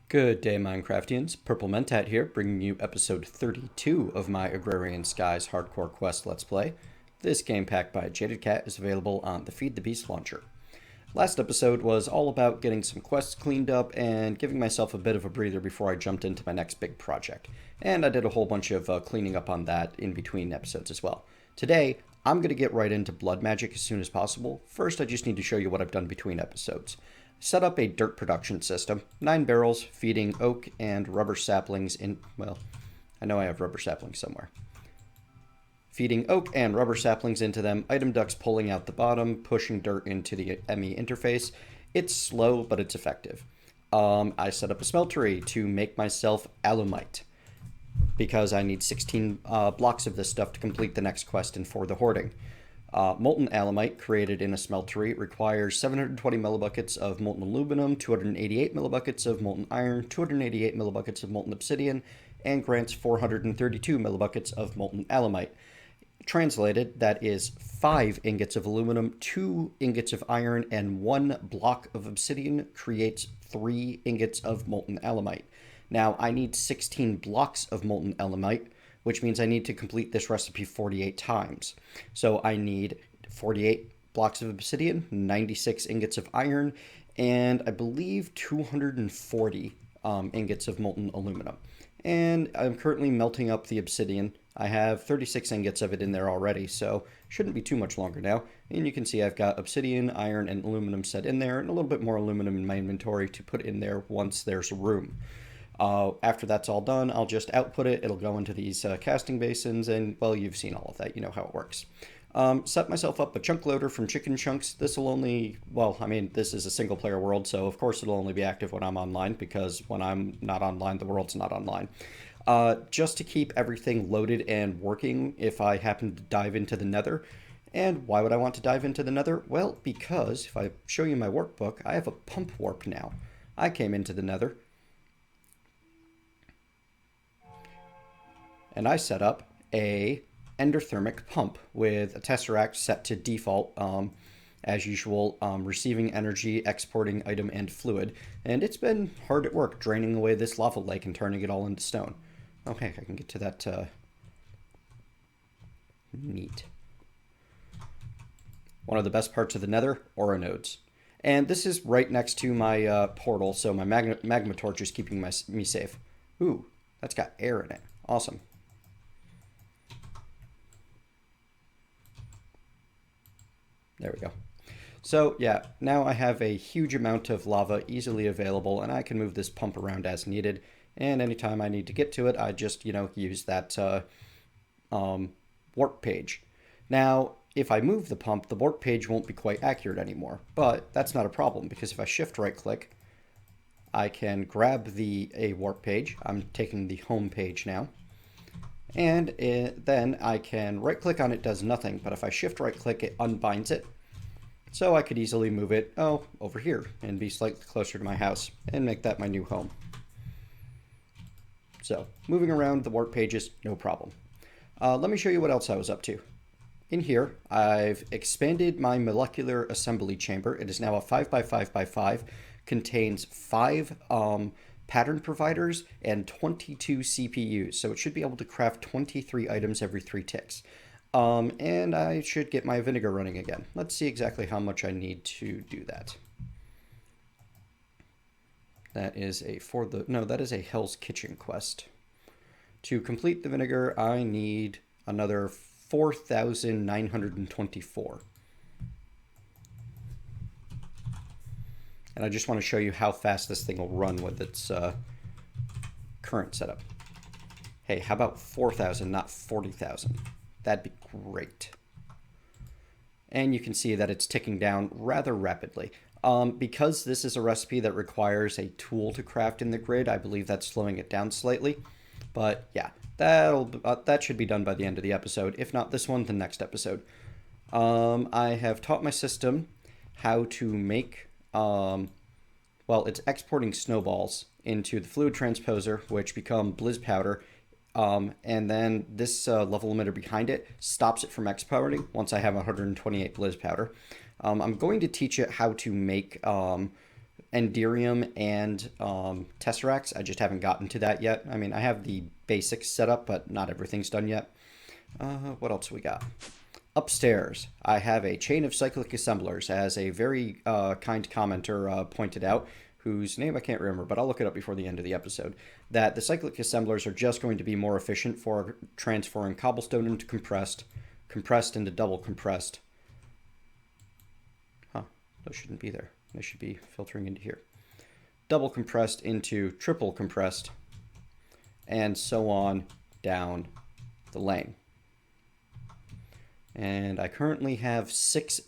Good day, Minecraftians. Purple Mentat here, bringing you episode 32 of my Agrarian Skies Hardcore Quest Let's Play. This game pack by Jadedcat is available on the Feed the Beast launcher. Last episode was all about getting some quests cleaned up and giving myself a bit of a breather before I jumped into my next big project. And I did a whole bunch of cleaning up on that in between episodes as well. Today, I'm going to get right into blood magic as soon as possible. First, I just need to show you what I've done between episodes. Set up a dirt production system, 9 barrels feeding oak and rubber saplings in, well, I know I have rubber saplings somewhere. Feeding oak and rubber saplings into them, item ducts pulling out the bottom, pushing dirt into the ME interface. It's slow, but it's effective. I set up a smeltery to make myself alumite, because I need 16 blocks of this stuff to complete the next quest and for the hoarding. Molten alumite created in a smeltery requires 720 millibuckets of molten aluminum, 288 millibuckets of molten iron, 288 millibuckets of molten obsidian, and grants 432 millibuckets of molten alumite. Translated, that is 5 ingots of aluminum, 2 ingots of iron, and 1 block of obsidian creates 3 ingots of molten alumite. Now, I need 16 blocks of molten alumite, which means I need to complete this recipe 48 times. So I need 48 blocks of obsidian, 96 ingots of iron, and I believe 240 ingots of molten aluminum. And I'm currently melting up the obsidian. I have 36 ingots of it in there already, so shouldn't be too much longer now. And you can see I've got obsidian, iron, and aluminum set in there, and a little bit more aluminum in my inventory to put in there once there's room. After that's all done, I'll just output it. It'll go into these casting basins, and, well, you've seen all of that. You know how it works. Set myself up a chunk loader from Chicken Chunks. This will only, well, I mean, this is a single-player world, so of course it'll only be active when I'm online, because when I'm not online, the world's not online. Just to keep everything loaded and working if I happen to dive into the Nether. And why would I want to dive into the Nether? Well, because if I show you my workbook, I have a pump warp now. I came into the Nether, and I set up a endothermic pump with a tesseract set to default, as usual, receiving energy, exporting item and fluid. And it's been hard at work draining away this lava lake and turning it all into stone. Oh, heck, I can get to that. Neat. One of the best parts of the Nether, aura nodes. And this is right next to my portal, so my magma torch is keeping me safe. Ooh, that's got air in it. Awesome. There we go. So yeah, now I have a huge amount of lava easily available, and I can move this pump around as needed. And anytime I need to get to it, I just, use that warp page. Now, if I move the pump, the warp page won't be quite accurate anymore. But that's not a problem, because if I shift right click, I can grab a warp page. I'm taking the home page now. And then I can right click on it, does nothing, but if I shift right click, it unbinds it. So I could easily move it, over here and be slightly closer to my house and make that my new home. So moving around the warp pages, no problem. Let me show you what else I was up to. In here, I've expanded my molecular assembly chamber. It is now a 5x5x5, contains 5 pattern providers and 22 CPUs, so it should be able to craft 23 items every 3 ticks. And I should get my vinegar running again. Let's see exactly how much I need to do that. That is that is a Hell's Kitchen quest. To complete the vinegar, I need another 4,924. And I just want to show you how fast this thing will run with its current setup. Hey, how about 4,000, not 40,000? That'd be great. And you can see that it's ticking down rather rapidly. Because this is a recipe that requires a tool to craft in the grid, I believe that's slowing it down slightly. But yeah, that should be done by the end of the episode. If not this one, the next episode. I have taught my system how to make... it's exporting snowballs into the fluid transposer, which become blizz powder, and then this level limiter behind it stops it from exporting once I have 128 blizz powder. I'm going to teach it how to make Enderium and Tesseracts. I just haven't gotten to that yet. I mean, I have the basics set up, but not everything's done yet. What else we got? Upstairs, I have a chain of cyclic assemblers, as a very kind commenter pointed out, whose name I can't remember, but I'll look it up before the end of the episode, that the cyclic assemblers are just going to be more efficient for transferring cobblestone into compressed, compressed into double compressed. Huh, those shouldn't be there. They should be filtering into here. Double compressed into triple compressed, and so on down the lane. And I currently have 6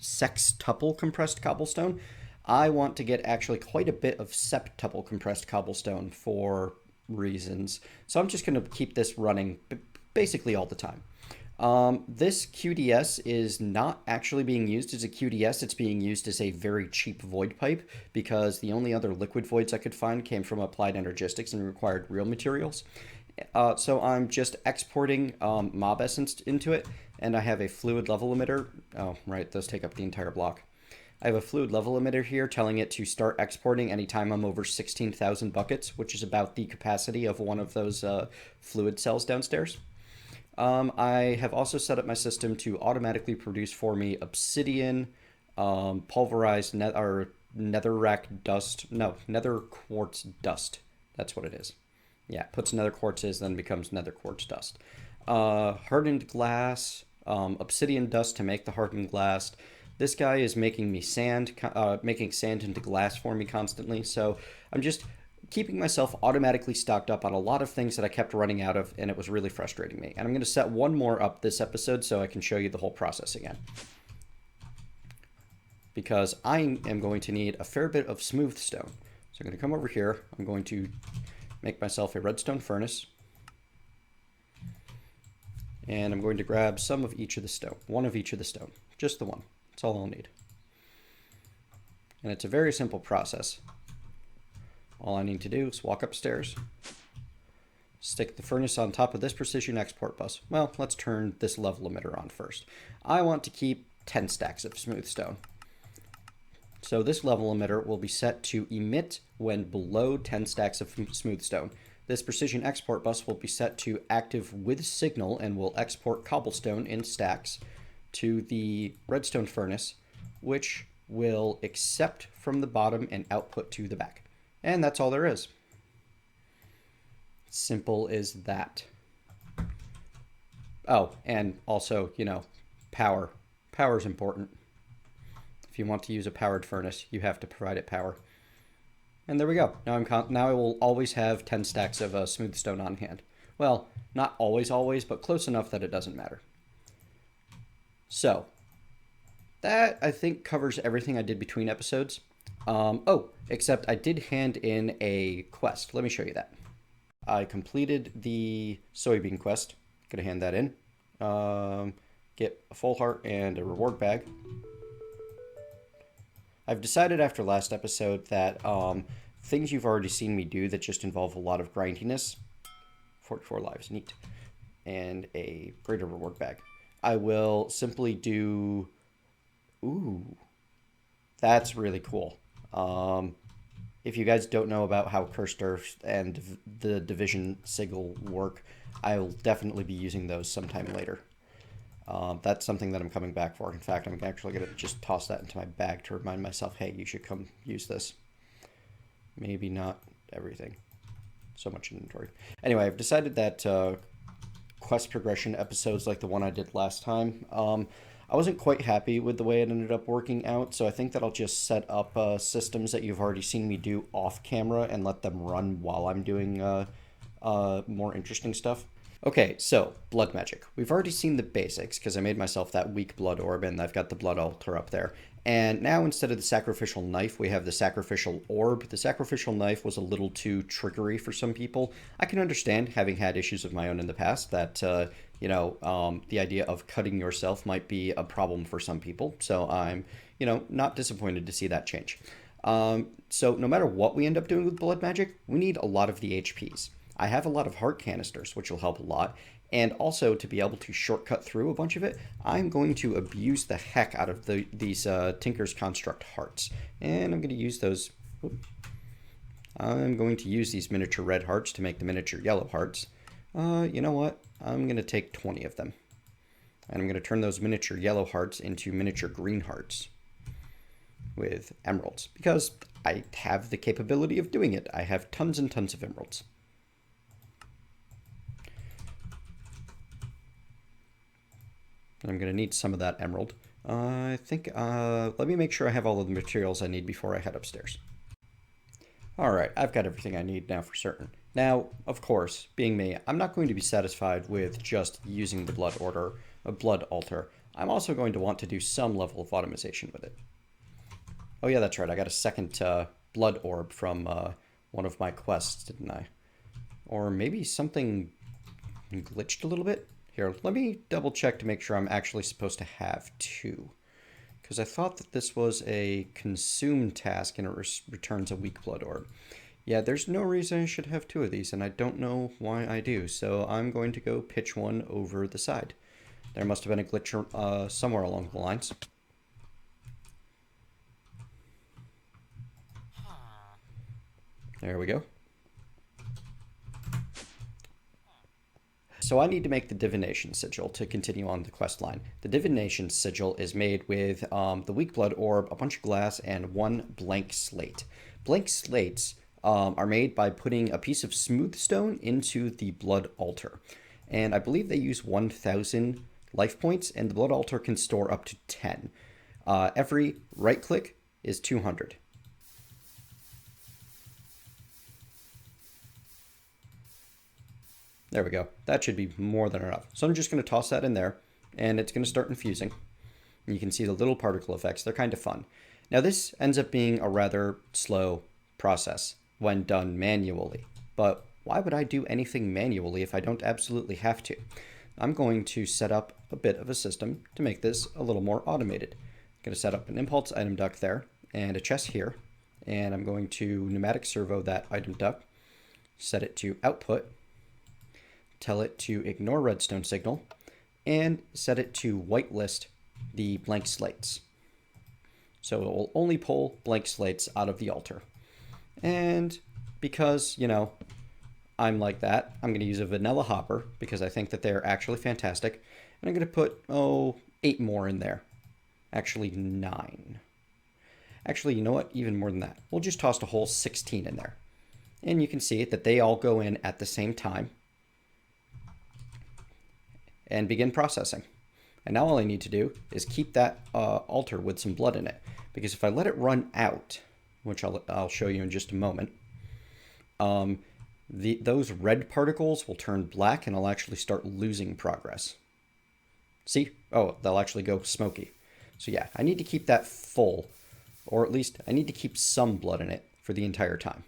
sextuple compressed cobblestone. I want to get actually quite a bit of septuple compressed cobblestone for reasons. So I'm just going to keep this running basically all the time. This QDS is not actually being used as a QDS. It's being used as a very cheap void pipe, because the only other liquid voids I could find came from applied energistics and required real materials. So I'm just exporting mob essence into it, and I have a fluid level emitter. Oh, right, those take up the entire block. I have a fluid level emitter here telling it to start exporting anytime I'm over 16,000 buckets, which is about the capacity of one of those fluid cells downstairs. I have also set up my system to automatically produce for me obsidian, pulverized netherrack dust. No, nether quartz dust. That's what it is. Yeah, puts nether quartzes, then becomes nether quartz dust. Hardened glass, obsidian dust to make the hardened glass. This guy is making me sand, making sand into glass for me constantly. So I'm just keeping myself automatically stocked up on a lot of things that I kept running out of, and it was really frustrating me. And I'm going to set one more up this episode so I can show you the whole process again, because I am going to need a fair bit of smooth stone. So I'm going to come over here. I'm going to make myself a redstone furnace, and I'm going to grab some of each of the stone, one of each of the stone, just the one. That's all I'll need. And it's a very simple process. All I need to do is walk upstairs, stick the furnace on top of this precision export bus. Well, let's turn this level emitter on first. I want to keep 10 stacks of smooth stone. So this level emitter will be set to emit when below 10 stacks of smooth stone. This precision export bus will be set to active with signal and will export cobblestone in stacks to the redstone furnace, which will accept from the bottom and output to the back. And that's all there is. Simple as that. Oh, and also, you know, power. Power is important. If you want to use a powered furnace, you have to provide it power. And there we go. Now I will always have 10 stacks of smooth stone on hand. Well, not always, but close enough that it doesn't matter. So, that I think covers everything I did between episodes. Oh, except I did hand in a quest. Let me show you that. I completed the soybean quest. Gonna hand that in. Get a full heart and a reward bag. I've decided after last episode that things you've already seen me do that just involve a lot of grindiness, 44 lives, neat, and a greater reward bag, I will simply do... Ooh, that's really cool. If you guys don't know about how Cursed Earth and the Division Sigil work, I will definitely be using those sometime later. That's something that I'm coming back for. In fact, I'm actually going to just toss that into my bag to remind myself, hey, you should come use this. Maybe not everything. So much inventory. Anyway, I've decided that quest progression episodes like the one I did last time, I wasn't quite happy with the way it ended up working out, so I think that I'll just set up systems that you've already seen me do off camera and let them run while I'm doing more interesting stuff. Okay, so blood magic. We've already seen the basics because I made myself that weak blood orb and I've got the blood altar up there. And now instead of the sacrificial knife, we have the sacrificial orb. The sacrificial knife was a little too triggery for some people. I can understand, having had issues of my own in the past, that the idea of cutting yourself might be a problem for some people. So I'm, not disappointed to see that change. So no matter what we end up doing with blood magic, we need a lot of the HPs. I have a lot of heart canisters, which will help a lot. And also, to be able to shortcut through a bunch of it, I'm going to abuse the heck out of these Tinker's Construct hearts. And I'm going to use those... I'm going to use these miniature red hearts to make the miniature yellow hearts. You know what? I'm going to take 20 of them. And I'm going to turn those miniature yellow hearts into miniature green hearts with emeralds, because I have the capability of doing it. I have tons and tons of emeralds. I'm going to need some of that emerald. I think, let me make sure I have all of the materials I need before I head upstairs. Alright, I've got everything I need now for certain. Now, of course, being me, I'm not going to be satisfied with just using the blood altar. I'm also going to want to do some level of automation with it. Oh yeah, that's right, I got a second blood orb from one of my quests, didn't I? Or maybe something glitched a little bit? Here, let me double check to make sure I'm actually supposed to have 2. Because I thought that this was a consume task and it returns a weak blood orb. Yeah, there's no reason I should have 2 of these, and I don't know why I do. So I'm going to go pitch one over the side. There must have been a glitch somewhere along the lines. There we go. So I need to make the divination sigil to continue on the quest line. The divination sigil is made with the weak blood orb, a bunch of glass, and 1 blank slate. Blank slates are made by putting a piece of smooth stone into the blood altar. And I believe they use 1,000 life points, and the blood altar can store up to 10. Every right click is 200. There we go. That should be more than enough. So I'm just going to toss that in there, and it's going to start infusing. And you can see the little particle effects. They're kind of fun. Now this ends up being a rather slow process when done manually. But why would I do anything manually if I don't absolutely have to? I'm going to set up a bit of a system to make this a little more automated. I'm going to set up an impulse item duct there, and a chest here. And I'm going to pneumatic servo that item duct, set it to output, tell it to ignore redstone signal, and set it to whitelist the blank slates. So it will only pull blank slates out of the altar. And because, you know, I'm like that, I'm going to use a vanilla hopper because I think that they're actually fantastic. And I'm going to put, 8 more in there. Actually, 9. Actually, you know what? Even more than that. We'll just toss a whole 16 in there. And you can see that they all go in at the same time and begin processing. And now all I need to do is keep that altar with some blood in it. Because if I let it run out, which I'll show you in just a moment, those red particles will turn black and I'll actually start losing progress. See? Oh, they'll actually go smoky. So yeah, I need to keep that full, or at least I need to keep some blood in it for the entire time.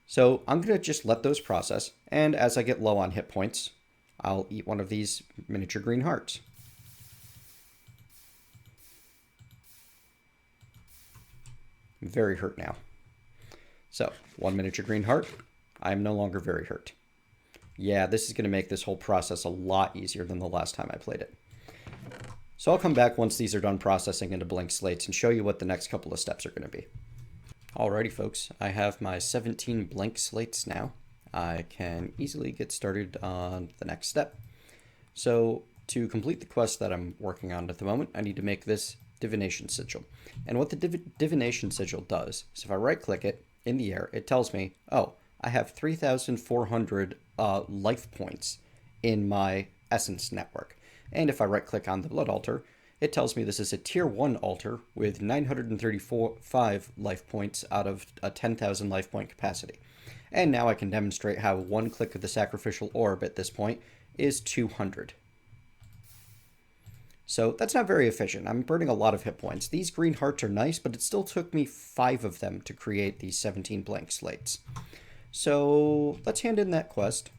So I'm going to just let those process, and as I get low on hit points, I'll eat one of these miniature green hearts. I'm very hurt now. So, 1 miniature green heart. I'm no longer very hurt. Yeah, this is going to make this whole process a lot easier than the last time I played it. So I'll come back once these are done processing into blank slates and show you what the next couple of steps are going to be. Alrighty folks, I have my 17 blank slates now. I can easily get started on the next step. So to complete the quest that I'm working on at the moment, I need to make this divination sigil. And what the divination sigil does is if I right click it in the air, it tells me, oh, I have 3,400 life points in my essence network. And if I right click on the blood altar, it tells me this is a tier 1 altar with 935 life points out of a 10,000 life point capacity. And now I can demonstrate how 1 click of the sacrificial orb at this point is 200. So that's not very efficient. I'm burning a lot of hit points. These green hearts are nice, but it still took me 5 of them to create these 17 blank slates. So let's hand in that quest,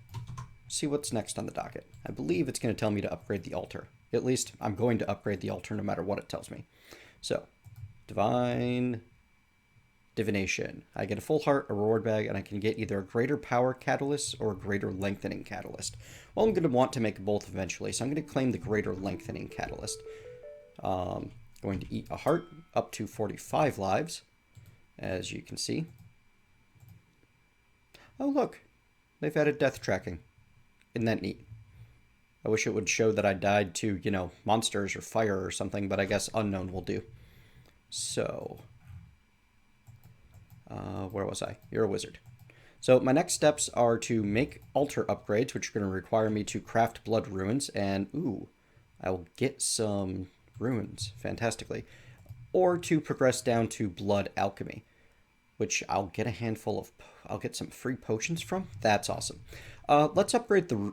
see what's next on the docket. I believe it's going to tell me to upgrade the altar. At least I'm going to upgrade the altar no matter what it tells me. So, divine divination. I get a full heart, a reward bag, and I can get either a greater power catalyst or a greater lengthening catalyst. Well, I'm going to want to make both eventually, so I'm going to claim the greater lengthening catalyst. Going to eat a heart up to 45 lives, as you can see. Oh, look. They've added death tracking. Isn't that neat? I wish it would show that I died to, you know, monsters or fire or something, but I guess unknown will do. So, where was I? You're a wizard. So my next steps are to make altar upgrades, which are going to require me to craft blood runes, and ooh, I will get some runes, fantastically. Or to progress down to blood alchemy, which I'll get a handful of, I'll get some free potions from. That's awesome. Let's upgrade the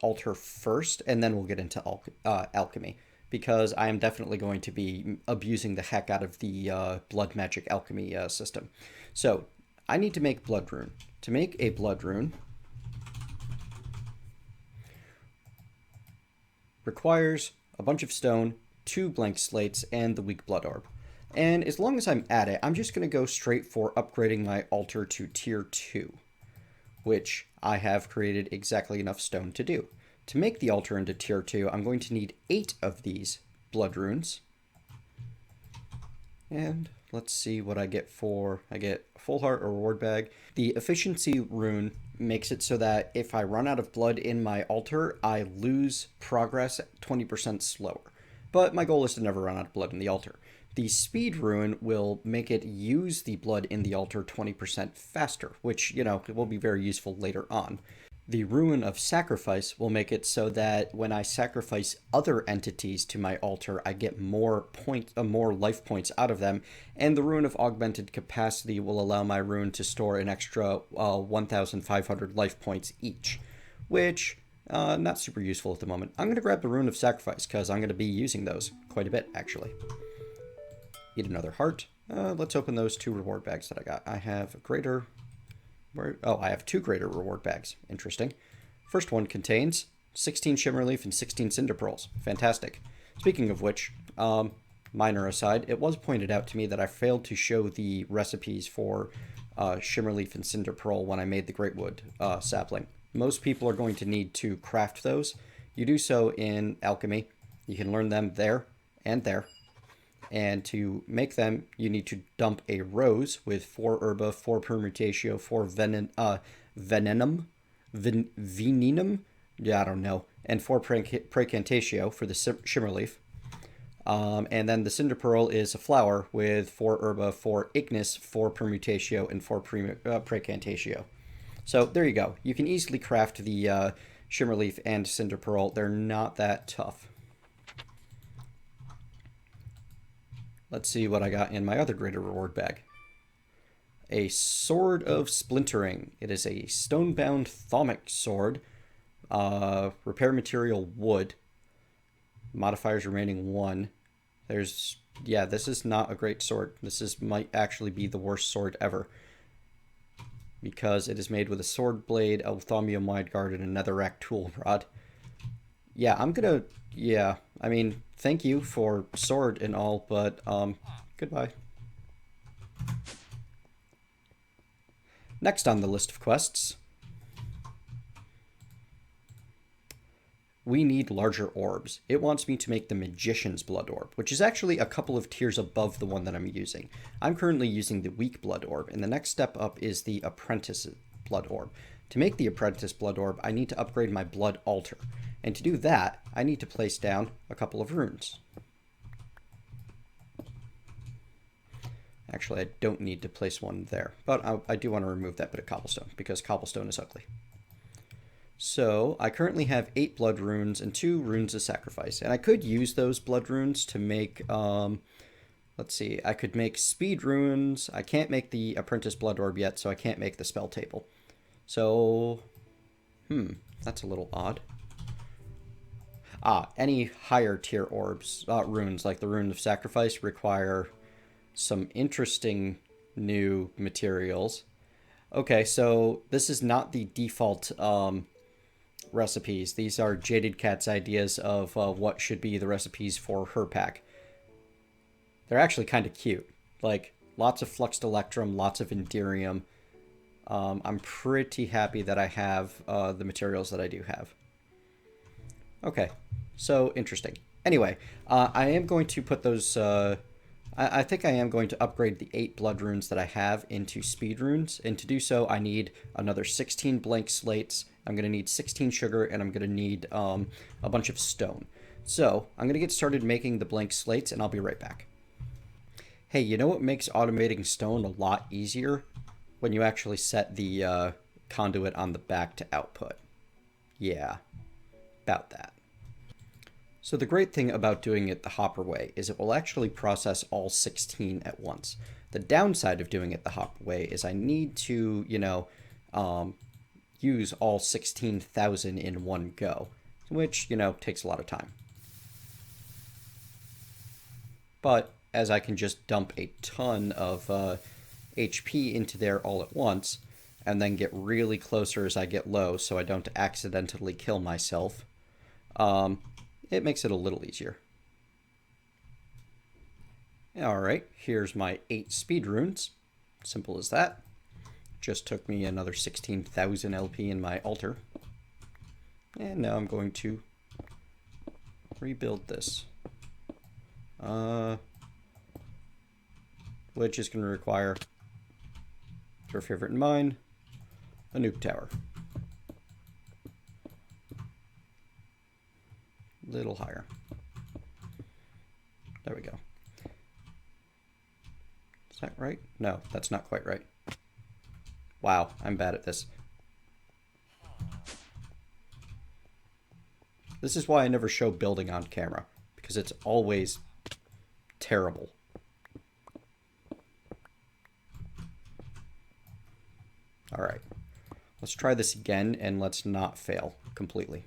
altar first, and then we'll get into alchemy, because I am definitely going to be abusing the heck out of the blood magic alchemy system. So I need to make blood rune. To make a blood rune requires a bunch of stone, 2 blank slates, and the weak blood orb. And as long as I'm at it, I'm just going to go straight for upgrading my altar to tier 2, which I have created exactly enough stone to do. To make the altar into tier 2, I'm going to need 8 of these blood runes. And let's see what I get for, I get a full heart or reward bag. The efficiency rune makes it so that if I run out of blood in my altar, I lose progress 20% slower. But my goal is to never run out of blood in the altar. The speed rune will make it use the blood in the altar 20% faster, which, you know, will be very useful later on. The rune of sacrifice will make it so that when I sacrifice other entities to my altar, I get more life points out of them, and the rune of augmented capacity will allow my rune to store an extra 1,500 life points each, which not super useful at the moment. I'm going to grab the rune of sacrifice because I'm going to be using those quite a bit, actually. Eat another heart. Let's open those 2 reward bags that I got. I have a greater... I have 2 greater reward bags. Interesting. First one contains 16 shimmer leaf and 16 cinder pearls. Fantastic. Speaking of which, minor aside, it was pointed out to me that I failed to show the recipes for shimmer leaf and cinder pearl when I made the greatwood sapling. Most people are going to need to craft those. You do so in alchemy. You can learn them there and there. And to make them, you need to dump a rose with 4 herba, 4 permutatio, 4 venenum, yeah, I don't know, and 4 precantatio for the shimmer leaf. And then the cinder pearl is a flower with 4 herba, 4 ignis, 4 permutatio, and 4 precantatio. So there you go. You can easily craft the shimmer leaf and cinder pearl. They're not that tough. Let's see what I got in my other greater reward bag. A sword of splintering. It is a stone-bound thaumic sword. Repair material wood. Modifiers remaining 1. Yeah, this is not a great sword. Might actually be the worst sword ever, because it is made with a sword blade, a thaumium wide guard, and a netherrack tool rod. Yeah, I mean, thank you for sword and all, but, goodbye. Next on the list of quests, we need larger orbs. It wants me to make the Magician's Blood Orb, which is actually a couple of tiers above the one that I'm using. I'm currently using the Weak Blood Orb, and the next step up is the Apprentice Blood Orb. To make the Apprentice Blood Orb, I need to upgrade my Blood Altar. And to do that, I need to place down a couple of runes. Actually, I don't need to place one there, but I do want to remove that bit of cobblestone, because cobblestone is ugly. So, I currently have 8 blood runes and 2 runes of sacrifice, and I could use those blood runes to make, let's see, I could make speed runes. I can't make the Apprentice Blood Orb yet, so I can't make the spell table. So, that's a little odd. Any higher tier orbs, runes, like the Rune of Sacrifice, require some interesting new materials. Okay, so this is not the default recipes. These are Jadedcat's ideas of what should be the recipes for her pack. They're actually kind of cute. Like, Lots of fluxed electrum, lots of enderium. I'm pretty happy that I have the materials that I do have. Okay, so interesting. Anyway, I am going to put those... I think I am going to upgrade the 8 blood runes that I have into speed runes. And to do so, I need another 16 blank slates. I'm going to need 16 sugar, and I'm going to need a bunch of stone. So I'm going to get started making the blank slates, and I'll be right back. Hey, you know what makes automating stone a lot easier? When you actually set the conduit on the back to output. Yeah, about that. So the great thing about doing it the hopper way is it will actually process all 16 at once. The downside of doing it the hopper way is I need to, use all 16,000 in one go, which, takes a lot of time. But as I can just dump a ton of HP into there all at once, and then get really closer as I get low so I don't accidentally kill myself, it makes it a little easier. Alright, here's my 8 speed runes. Simple as that. Just took me another 16,000 LP in my altar. And now I'm going to rebuild this. Which is going to require, your favorite and mine, a nuke tower. Little higher. There we go. Is that right? No, that's not quite right. Wow, I'm bad at this. This is why I never show building on camera, because it's always terrible. All right, let's try this again, and let's not fail completely.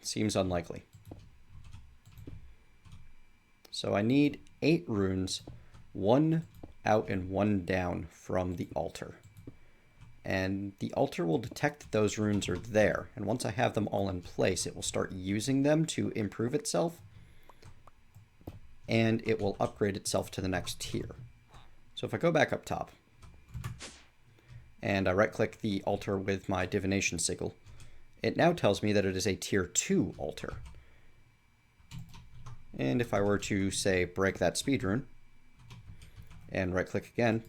Seems unlikely. So I need 8 runes, 1 out and 1 down from the altar. And the altar will detect that those runes are there, and once I have them all in place, it will start using them to improve itself, and it will upgrade itself to the next tier. So if I go back up top, and I right-click the altar with my divination sigil, it now tells me that it is a tier 2 altar. And if I were to, say, break that speed rune, and right-click again,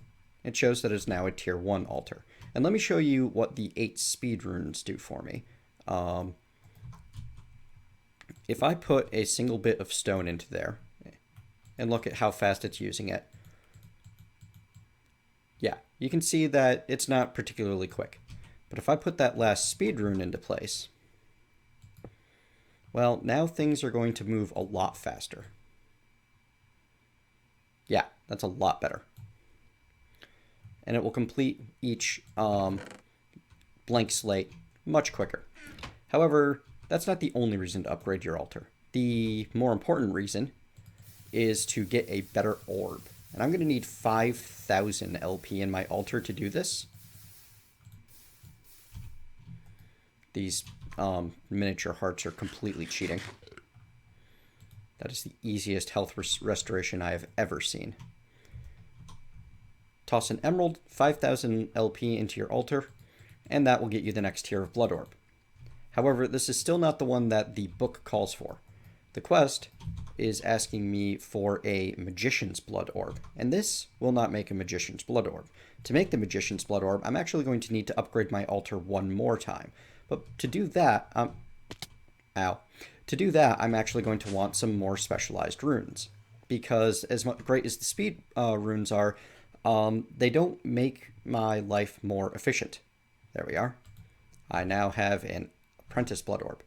it shows that it's now a tier 1 altar. And let me show you what the 8 speed runes do for me. If I put a single bit of stone into there, and look at how fast it's using it, yeah, you can see that it's not particularly quick. But if I put that last speed rune into place, well, now things are going to move a lot faster. Yeah, that's a lot better. And it will complete each blank slate much quicker. However, that's not the only reason to upgrade your altar. The more important reason is to get a better orb. And I'm going to need 5,000 LP in my altar to do this. These miniature hearts are completely cheating. That is the easiest health restoration I have ever seen. Toss an emerald, 5,000 LP into your altar, and that will get you the next tier of blood orb. However, this is still not the one that the book calls for. The quest is asking me for a magician's blood orb, and this will not make a magician's blood orb. To make the magician's blood orb, I'm actually going to need to upgrade my altar one more time. But to do that, I'm actually going to want some more specialized runes, because as great as the speed runes are, they don't make my life more efficient. There we are. I now have an apprentice blood orb.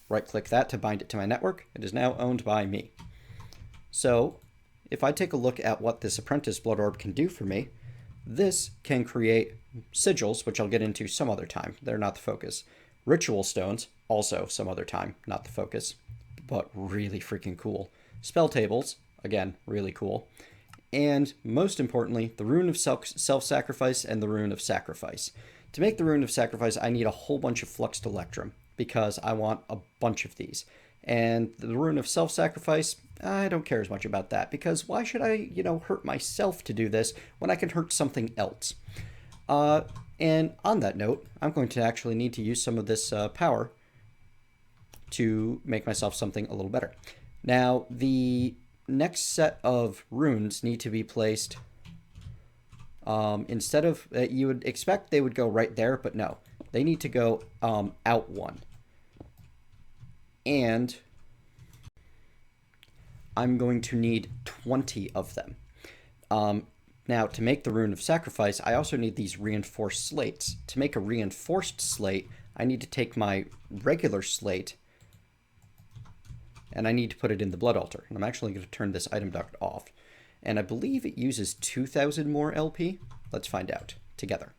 Right-click that to bind it to my network. It is now owned by me. So if I take a look at what this apprentice blood orb can do for me, this can create sigils, which I'll get into some other time. They're not the focus. Ritual stones, also some other time, not the focus, but really freaking cool. Spell tables, again, really cool. And most importantly, the rune of self-sacrifice and the rune of sacrifice. To make the rune of sacrifice, I need a whole bunch of fluxed electrum, because I want a bunch of these. And the Rune of Self-Sacrifice, I don't care as much about that, because why should I, hurt myself to do this when I can hurt something else? And on that note, I'm going to actually need to use some of this power to make myself something a little better. Now, the next set of runes need to be placed, instead of, you would expect they would go right there, but no. They need to go out one. And I'm going to need 20 of them. Now, to make the Rune of Sacrifice, I also need these reinforced slates. To make a reinforced slate, I need to take my regular slate and I need to put it in the Blood Altar. And I'm actually going to turn this item duct off. And I believe it uses 2,000 more LP. Let's find out together.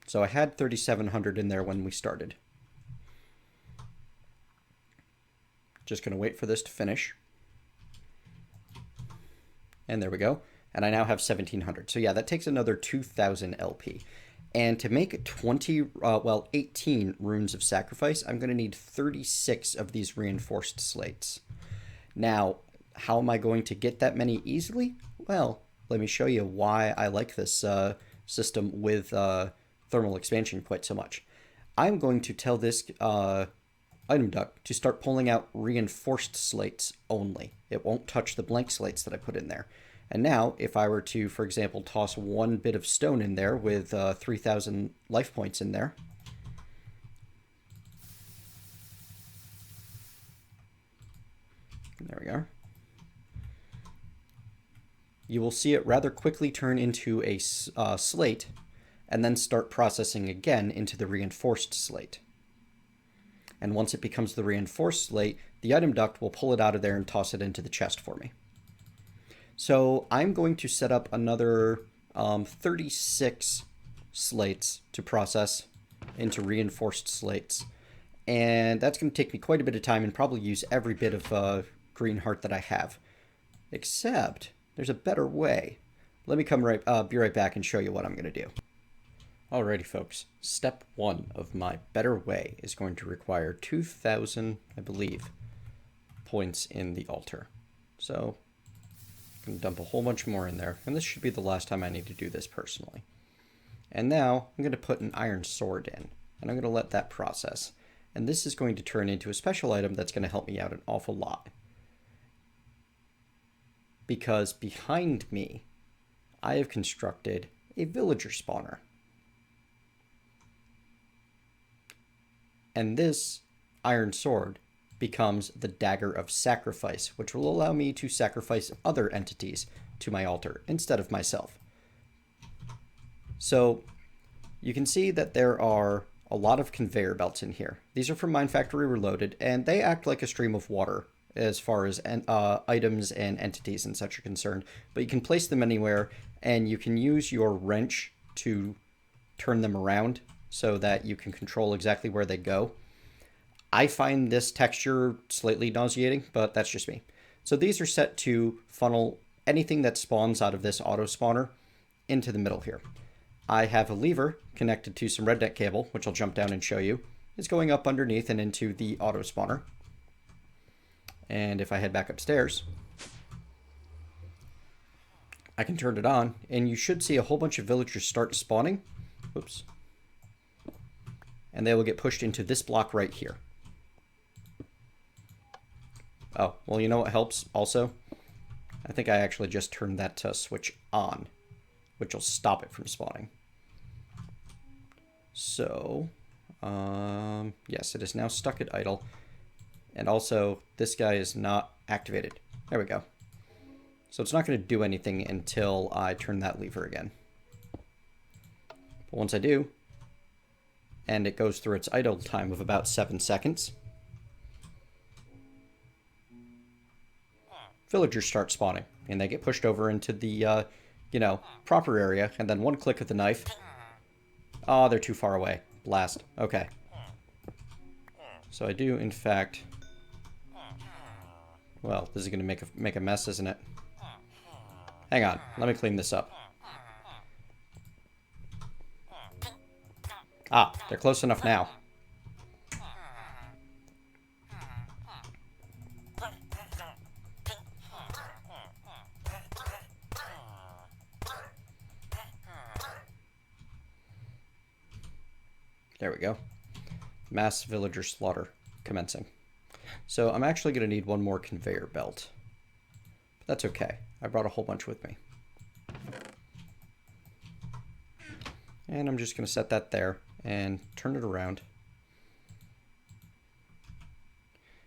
So I had 3,700 in there when we started. Just going to wait for this to finish. And there we go. And I now have 1,700. So yeah, that takes another 2,000 LP. And to make 18 Runes of Sacrifice, I'm going to need 36 of these reinforced slates. Now, how am I going to get that many easily? Well, let me show you why I like this system with thermal expansion quite so much. I'm going to tell this item duct to start pulling out reinforced slates only. It won't touch the blank slates that I put in there. And now, if I were to, for example, toss one bit of stone in there with 3,000 life points in there. There we are. You will see it rather quickly turn into a slate and then start processing again into the reinforced slate. And once it becomes the reinforced slate, the item duct will pull it out of there and toss it into the chest for me. So I'm going to set up another 36 slates to process into reinforced slates. And that's going to take me quite a bit of time and probably use every bit of green heart that I have. Except there's a better way. Let me be right back and show you what I'm going to do. Alrighty, folks. Step 1 of my better way is going to require 2,000, I believe, points in the altar. So I'm going to dump a whole bunch more in there, and this should be the last time I need to do this personally. And now I'm going to put an iron sword in, and I'm going to let that process. And this is going to turn into a special item that's going to help me out an awful lot. Because behind me, I have constructed a villager spawner. And this iron sword becomes the Dagger of Sacrifice, which will allow me to sacrifice other entities to my altar instead of myself. So you can see that there are a lot of conveyor belts in here. These are from Mine Factory Reloaded, and they act like a stream of water as far as items and entities and such are concerned. But you can place them anywhere, and you can use your wrench to turn them around so that you can control exactly where they go. I find this texture slightly nauseating, but that's just me. So these are set to funnel anything that spawns out of this auto spawner into the middle here. I have a lever connected to some redneck cable, which I'll jump down and show you. It's going up underneath and into the auto spawner. And if I head back upstairs, I can turn it on, and you should see a whole bunch of villagers start spawning. Whoops. And they will get pushed into this block right here. Oh, well, you know what helps also? I think I actually just turned that switch on, which will stop it from spawning. So, yes, it is now stuck at idle. And also, this guy is not activated. There we go. So it's not going to do anything until I turn that lever again. But once I do, and it goes through its idle time of about 7 seconds, villagers start spawning, and they get pushed over into the, proper area, and then one click of the knife. Oh, they're too far away. Blast. Okay. So I do, in fact... Well, this is going to make a mess, isn't it? Hang on. Let me clean this up. Ah, they're close enough now. There we go. Mass villager slaughter commencing. So I'm actually going to need one more conveyor belt. But that's okay. I brought a whole bunch with me. And I'm just going to set that there and turn it around.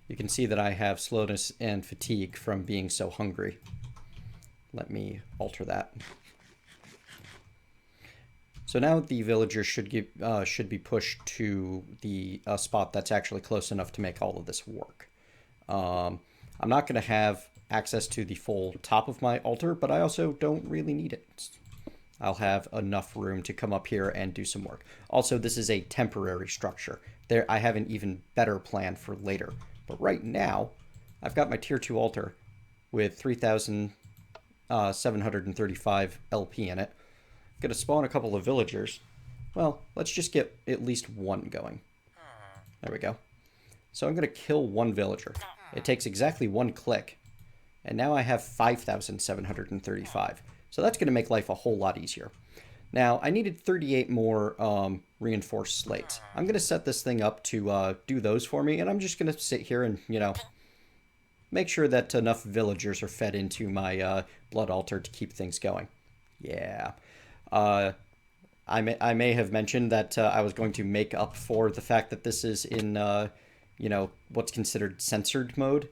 You can see that I have slowness and fatigue from being so hungry. Let me alter that. So now the villagers should be pushed to the spot that's actually close enough to make all of this work. I'm not going to have access to the full top of my altar, but I also don't really need it. I'll have enough room to come up here and do some work. Also, this is a temporary structure. I have an even better plan for later. But right now, I've got my tier 2 altar with 3,735 LP in it. I'm going to spawn a couple of villagers. Well, let's just get at least one going. There we go. So I'm going to kill one villager. It takes exactly one click. And now I have 5,735. So that's going to make life a whole lot easier. Now, I needed 38 more reinforced slates. I'm going to set this thing up to do those for me. And I'm just going to sit here and, you know, make sure that enough villagers are fed into my blood altar to keep things going. Yeah. I may have mentioned that I was going to make up for the fact that this is in, you know, what's considered censored mode.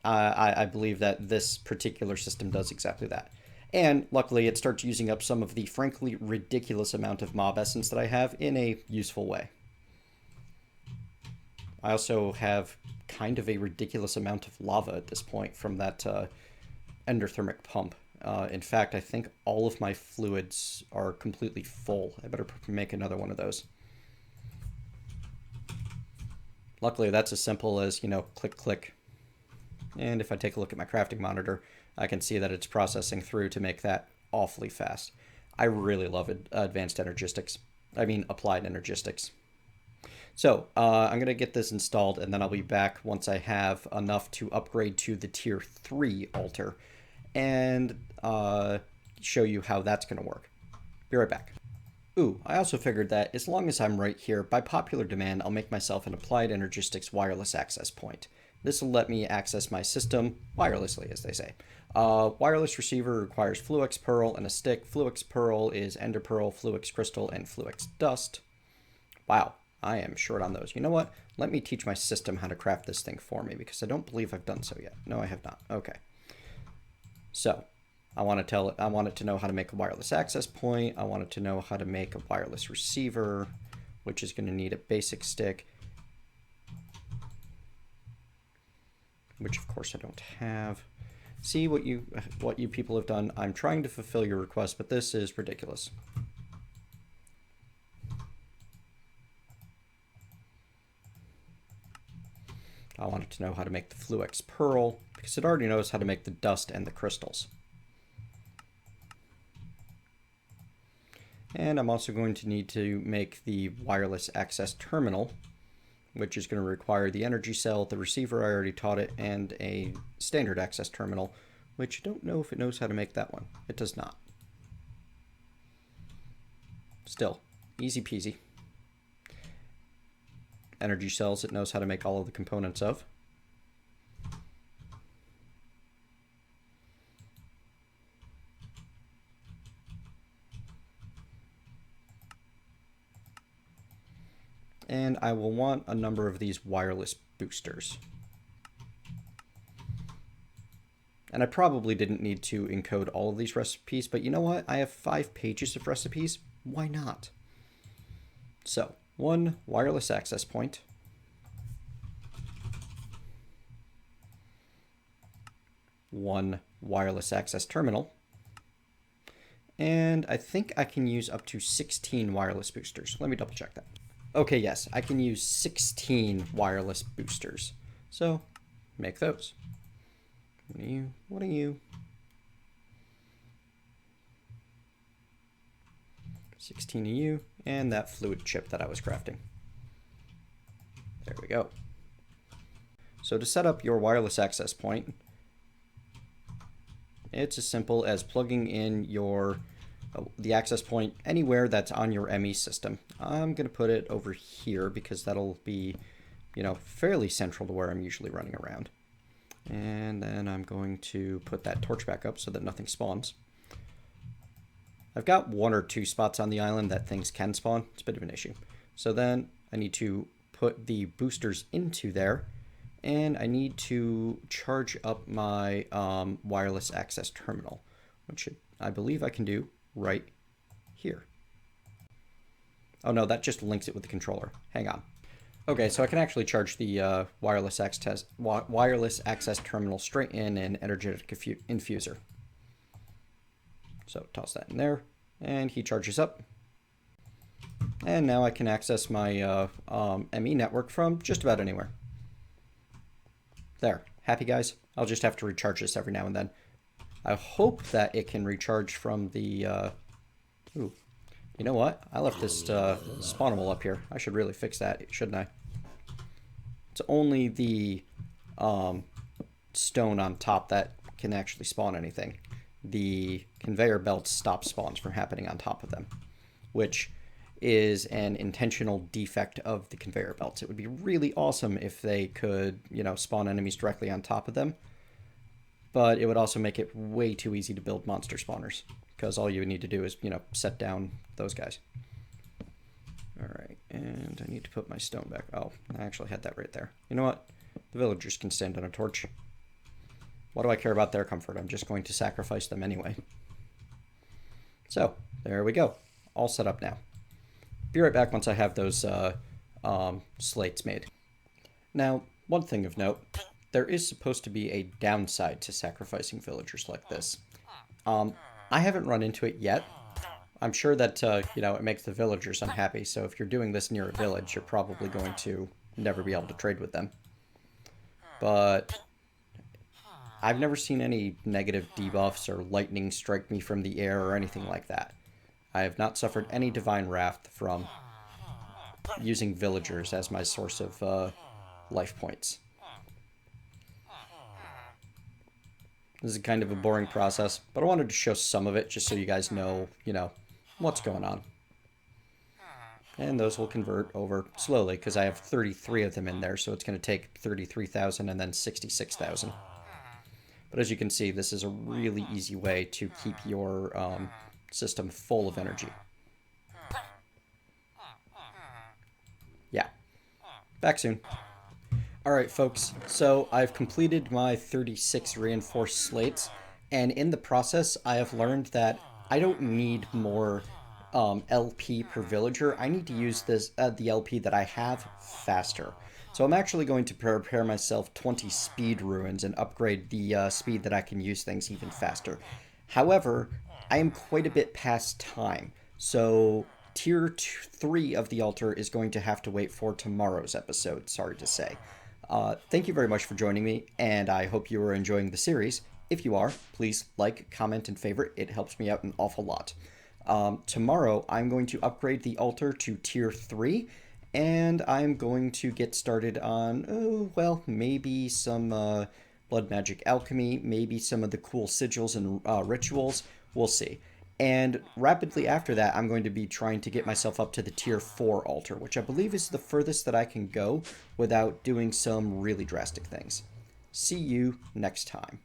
I believe that this particular system does exactly that. And luckily it starts using up some of the frankly ridiculous amount of mob essence that I have in a useful way. I also have kind of a ridiculous amount of lava at this point from that endothermic pump. In fact, I think all of my fluids are completely full. I better make another one of those. Luckily, that's as simple as, you know, click, click. And if I take a look at my crafting monitor, I can see that it's processing through to make that awfully fast. I really love advanced energistics. I mean, applied energistics. So, I'm going to get this installed, and then I'll be back once I have enough to upgrade to the tier 3 altar. And show you how that's going to work. Be right back. Ooh, I also figured that as long as I'm right here, by popular demand, I'll make myself an Applied Energistics wireless access point. This will let me access my system wirelessly, as they say. Wireless receiver requires Fluix Pearl and a stick. Fluix Pearl is Ender Pearl, Fluix Crystal, and Fluix Dust. Wow, I am short on those. You know what? Let me teach my system how to craft this thing for me, because I don't believe I've done so yet. No, I have not. Okay. So, I want it to know how to make a wireless access point. I want it to know how to make a wireless receiver, which is going to need a basic stick, which of course I don't have. See what you people have done. I'm trying to fulfill your request, but this is ridiculous. I want it to know how to make the Fluix Pearl, because it already knows how to make the dust and the crystals. And I'm also going to need to make the wireless access terminal, which is going to require the energy cell, the receiver, I already taught it, and a standard access terminal, which I don't know if it knows how to make that one. It does not. Still, easy peasy. Energy cells it knows how to make all of the components of. And I will want a number of these wireless boosters. And I probably didn't need to encode all of these recipes, but you know what? I have 5 pages of recipes. Why not? So, 1 wireless access point. 1 wireless access terminal. And I think I can use up to 16 wireless boosters. Let me double check that. Okay, yes, I can use 16 wireless boosters. So, make those. What are you? What are you? 16 of you, and that fluid chip that I was crafting. There we go. So to set up your wireless access point, it's as simple as plugging in your the access point anywhere that's on your ME system. I'm going to put it over here because that'll be, you know, fairly central to where I'm usually running around. And then I'm going to put that torch back up so that nothing spawns. I've got 1 or 2 spots on the island that things can spawn. It's a bit of an issue. So then I need to put the boosters into there, and I need to charge up my wireless access terminal, which I believe I can do right here. Oh no, that just links it with the controller. Hang on. Okay, so I can actually charge the wireless access terminal straight in an energetic infuser. So toss that in there, and he charges up. And now I can access my ME network from just about anywhere. There. Happy, guys? I'll just have to recharge this every now and then. I hope that it can recharge from the... Ooh. You know what? I left this spawnable up here. I should really fix that, shouldn't I? It's only the stone on top that can actually spawn anything. The conveyor belts stop spawns from happening on top of them, which is an intentional defect of the conveyor belts. It would be really awesome if they could, you know, spawn enemies directly on top of them, but it would also make it way too easy to build monster spawners, because all you would need to do is, you know, set down those guys. Alright, and I need to put my stone back. Oh, I actually had that right there. You know what? The villagers can stand on a torch. What do I care about their comfort? I'm just going to sacrifice them anyway. So, there we go. All set up now. Be right back once I have those slates made. Now, one thing of note, there is supposed to be a downside to sacrificing villagers like this. I haven't run into it yet. I'm sure that, you know, it makes the villagers unhappy, so if you're doing this near a village, you're probably going to never be able to trade with them. But I've never seen any negative debuffs or lightning strike me from the air or anything like that. I have not suffered any divine wrath from using villagers as my source of life points. This is kind of a boring process, but I wanted to show some of it just so you guys know, you know, what's going on. And those will convert over slowly because I have 33 of them in there, so it's going to take 33,000 and then 66,000. But as you can see, this is a really easy way to keep your system full of energy. Yeah. Back soon. Alright folks, so I've completed my 36 reinforced slates, and in the process I have learned that I don't need more LP per villager. I need to use this the LP that I have faster. So I'm actually going to prepare myself 20 speed ruins and upgrade the speed that I can use things even faster. However, I am quite a bit past time, so tier 3 of the altar is going to have to wait for tomorrow's episode, sorry to say. Thank you very much for joining me, and I hope you are enjoying the series. If you are, please like, comment, and favorite. It helps me out an awful lot. Tomorrow, I'm going to upgrade the altar to tier 3, and I'm going to get started on, oh, well, maybe some blood magic alchemy, maybe some of the cool sigils and rituals. We'll see. And rapidly after that, I'm going to be trying to get myself up to the tier 4 altar, which I believe is the furthest that I can go without doing some really drastic things. See you next time.